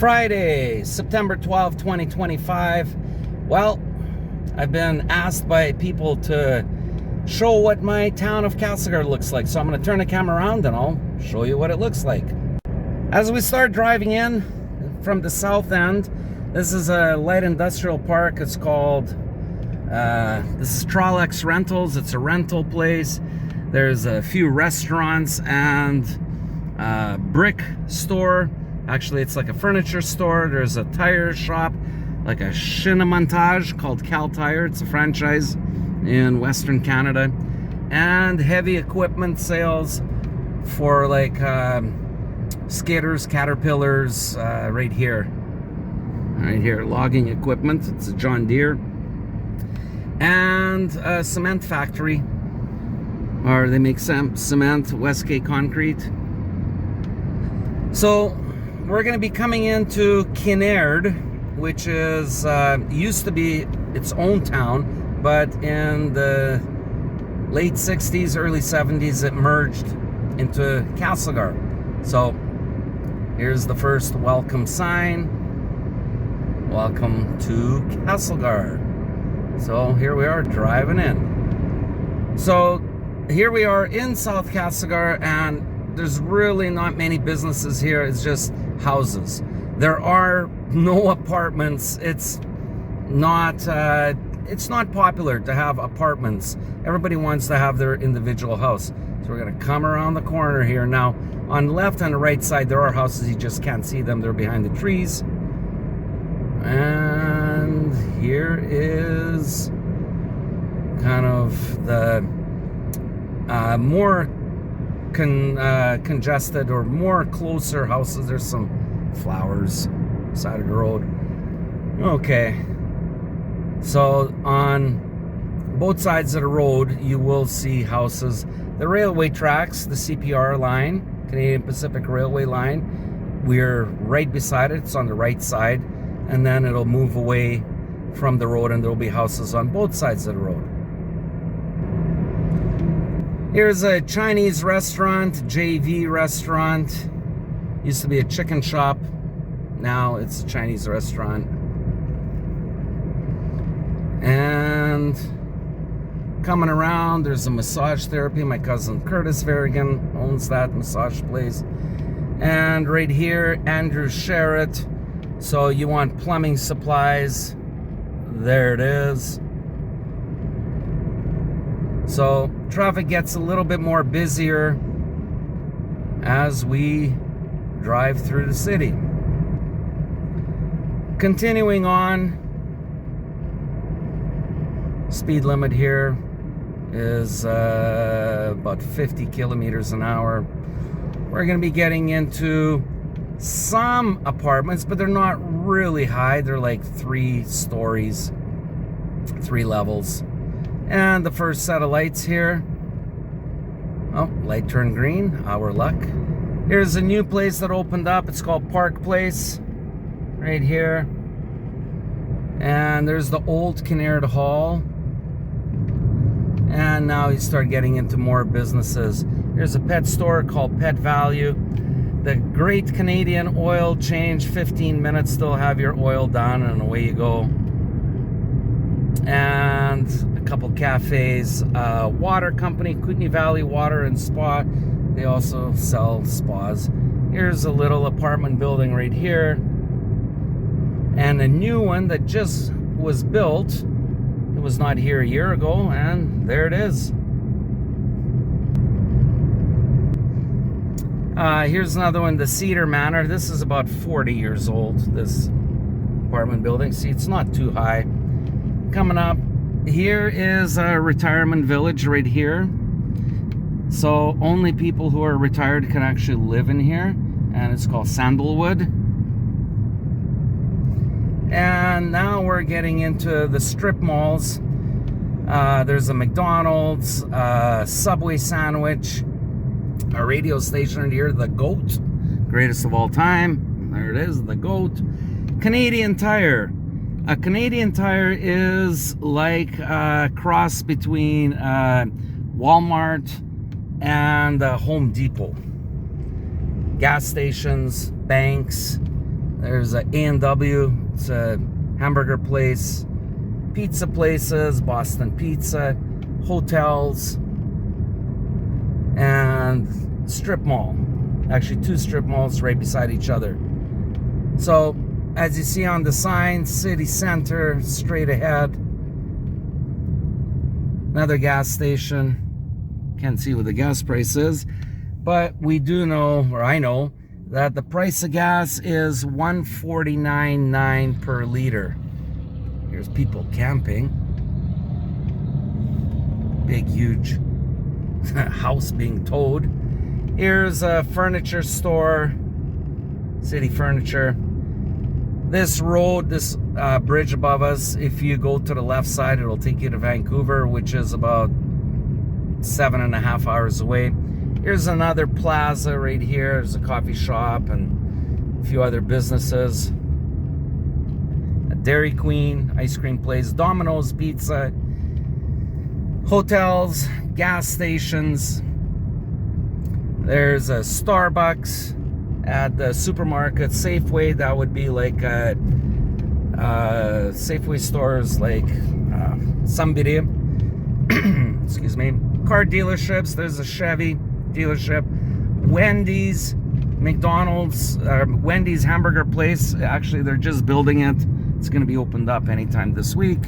Friday, September 12, 2025. Well, I've been asked by people to show what my town of Castlegar looks like. So I'm going to turn the camera around and I'll show you what it looks like. As we start driving in from the south end, this is a light industrial park. It's called, this is Trollex Rentals. It's a rental place. There's a few restaurants and a brick store. Actually, it's like a furniture store. There's a tire shop, like a Shinemontage called Cal Tire. It's a franchise in Western Canada. And heavy equipment sales for like skidders, caterpillars, right here. Right here, logging equipment. It's a John Deere. And a cement factory. Or they make cement, Westgate Concrete. So we're going to be coming into Kinnaird, which is used to be its own town, but in the late 60s, early 70s, it merged into Castlegar. So here's the first welcome sign. Welcome to Castlegar. So here we are driving in. So here we are in South Castlegar, and there's really not many businesses here. It's just houses. There are no apartments. It's not popular to have apartments. Everybody wants to have their individual house. So we're gonna come around the corner here. Now, on the left and the right side, there are houses. You just can't see them. They're behind the trees. And here is kind of the more congested or more closer houses. There's some flowers side of the road. Okay, so on both sides of the road you will see houses. The railway tracks, the CPR line, Canadian Pacific Railway line, we're right beside it. It's on the right side, and then it'll move away from the road and there'll be houses on both sides of the road. Here's a Chinese restaurant, JV restaurant. Used to be a chicken shop. Now it's a Chinese restaurant. And coming around, there's a massage therapy. My cousin Curtis Varigan owns that massage place. And right here, Andrew Sherritt. So you want plumbing supplies. There it is. So traffic gets a little bit more busier as we drive through the city. Continuing on, speed limit here is about 50 kilometers an hour. We're going to be getting into some apartments, but they're not really high. They're like 3 stories, 3 levels. And the first set of lights here. Oh, light turned green. Our luck. Here's a new place that opened up. It's called Park Place. Right here. And there's the old Kinnaird Hall. And now you start getting into more businesses. Here's a pet store called Pet Value. The Great Canadian Oil Change. 15 minutes, still have your oil done, and away you go. And a couple cafes, water company, Kootenay Valley Water and Spa. They also sell spas. Here's a little apartment building right here. And a new one that just was built. It was not here a year ago, and there it is. Here's another one, the Cedar Manor. This is about 40 years old, this apartment building. See, it's not too high. Coming up, here is a retirement village right here. So only people who are retired can actually live in here, and it's called Sandalwood. And now we're getting into the strip malls. There's a McDonald's, Subway sandwich, a radio station right here, the GOAT, greatest of all time. There it is, the GOAT. Canadian Tire. A Canadian Tire is like a cross between Walmart and Home Depot. Gas stations, banks, There's a A&W. It's a hamburger place, pizza places, Boston Pizza, hotels, and strip mall. Actually, 2 strip malls right beside each other. So, as you see on the sign, city center, straight ahead. Another gas station. Can't see what the gas price is, but we do know, or I know, that the price of gas is $1.49.9 per liter. Here's people camping. Big, huge house being towed. Here's a furniture store, City Furniture. This road, this bridge above us, if you go to the left side, it'll take you to Vancouver, which is about 7.5 hours away. Here's another plaza right here. There's a coffee shop and a few other businesses. A Dairy Queen, ice cream place, Domino's Pizza, hotels, gas stations. There's a Starbucks at the supermarket, Safeway. That would be like Safeway stores like somebody. Excuse me. Car dealerships. There's a Chevy dealership, Wendy's, McDonald's, Wendy's hamburger place. Actually, they're just building it. It's going to be opened up anytime this week.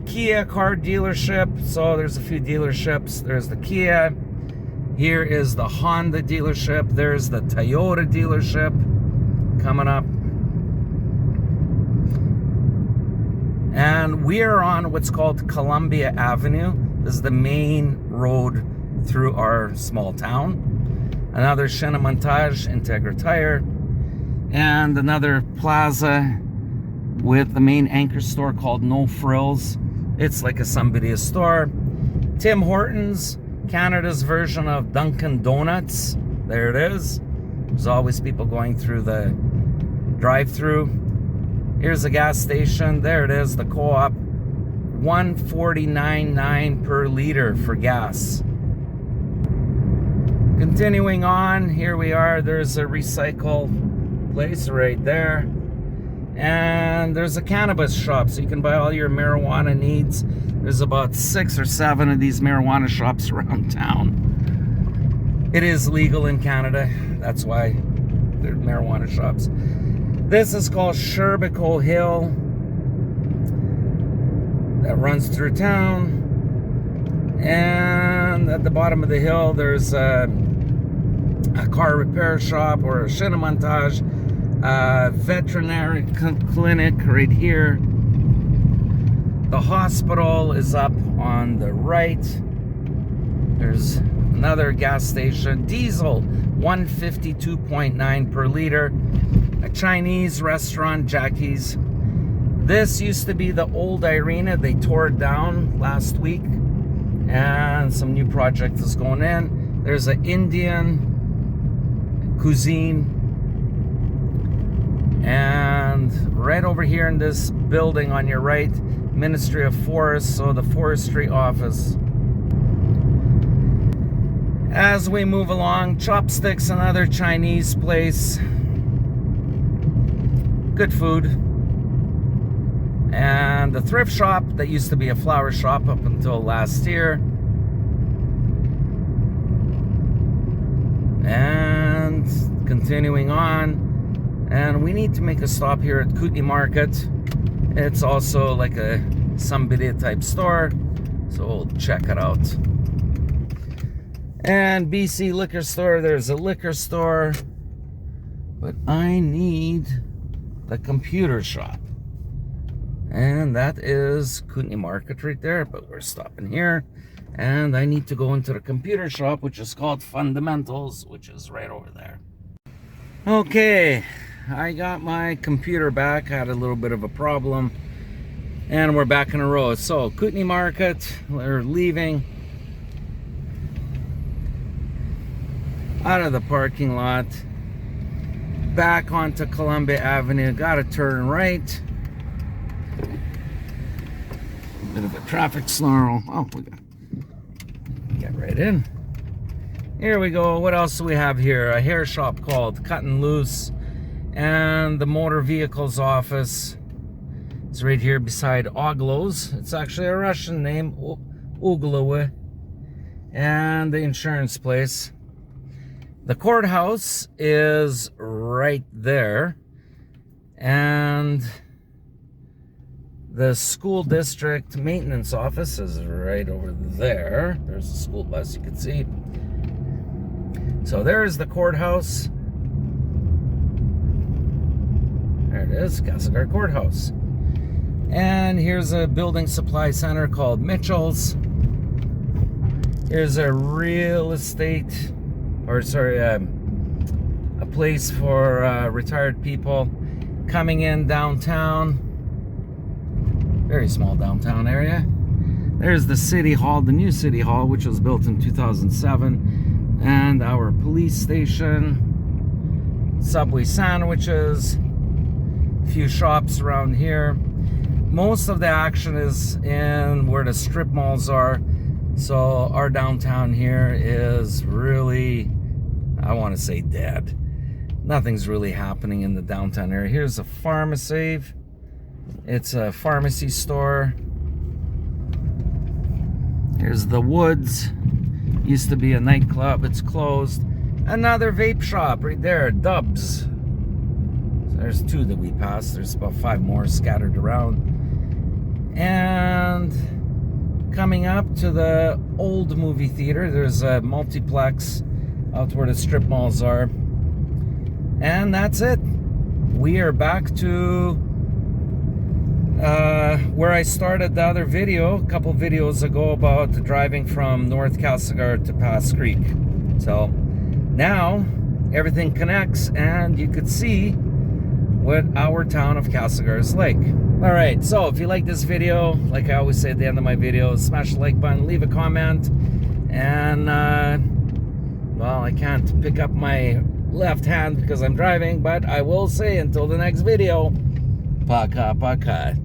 Kia car dealership. So there's a few dealerships. There's the Kia. Here is the Honda dealership. There's the Toyota dealership coming up. And we are on what's called Columbia Avenue. This is the main road through our small town. Another Shinemontage, Integra Tire. And another plaza with the main anchor store called No Frills. It's like a somebody store. Tim Hortons, Canada's version of Dunkin' Donuts. There it is. There's always people going through the drive-through. Here's a gas station. There it is, the Co-op. $1.49.9 per liter for gas. Continuing on, here we are. There's a recycle place right there. And there's a cannabis shop, so you can buy all your marijuana needs. There's about 6 or 7 of these marijuana shops around town. It is legal in Canada. That's why they're marijuana shops. This is called Sherbico Hill. That runs through town. And at the bottom of the hill, there's a car repair shop or a Shinemontage. Veterinary clinic right here. The hospital is up on the right. There's another gas station. Diesel, 152.9 per liter. A Chinese restaurant, Jackie's. This used to be the old arena. They tore it down last week. And some new project is going in. There's an Indian cuisine. And right over here in this building on your right, Ministry of Forests, so the forestry office. As we move along, Chopsticks, another Chinese place. Good food. And the thrift shop that used to be a flower shop up until last year. And continuing on. And we need to make a stop here at Kootenay Market. It's also like a somebody type store, so we'll check it out. And BC Liquor Store, there's a liquor store, but I need the computer shop. And that is Kootenay Market right there, but we're stopping here. And I need to go into the computer shop, which is called Fundamentals, which is right over there. Okay. I got my computer back. I had a little bit of a problem. And we're back in a row. So, Kootenay Market, we're leaving out of the parking lot. Back onto Columbia Avenue. Gotta turn right. Bit of a traffic snarl. Oh, we got get right in. Here we go. What else do we have here? A hair shop called Cut and Loose, and the motor vehicles office. It's right here beside Oglo's. It's actually a Russian name, Uglowe. And the insurance place. The courthouse is right there. And the school district maintenance office is right over there. There's a school bus you can see. So there's the courthouse. There it is, Castlegar Courthouse. And here's a building supply center called Mitchell's. Here's a real estate, or sorry, a place for retired people coming in downtown. Very small downtown area. There's the city hall, the new city hall, which was built in 2007. And our police station, Subway sandwiches, a few shops around here. Most of the action is in where the strip malls are. So our downtown here is really, I want to say, dead. Nothing's really happening in the downtown area. Here's a pharmacy. It's a pharmacy store. Here's the Woods. Used to be a nightclub. It's closed. Another vape shop right there, Dubs. So there's two that we passed. There's about 5 more scattered around. And coming up to the old movie theater, there's a multiplex out where the strip malls are. And that's it. We are back to where I started the other video a couple videos ago about driving from North Castlegar to Pass Creek. So now everything connects and you could see what our town of Castlegar is like. All right, so if you like this video, like I always say at the end of my videos, smash the like button, leave a comment, and well, I can't pick up my left hand because I'm driving, but I will say until the next video, paka paka.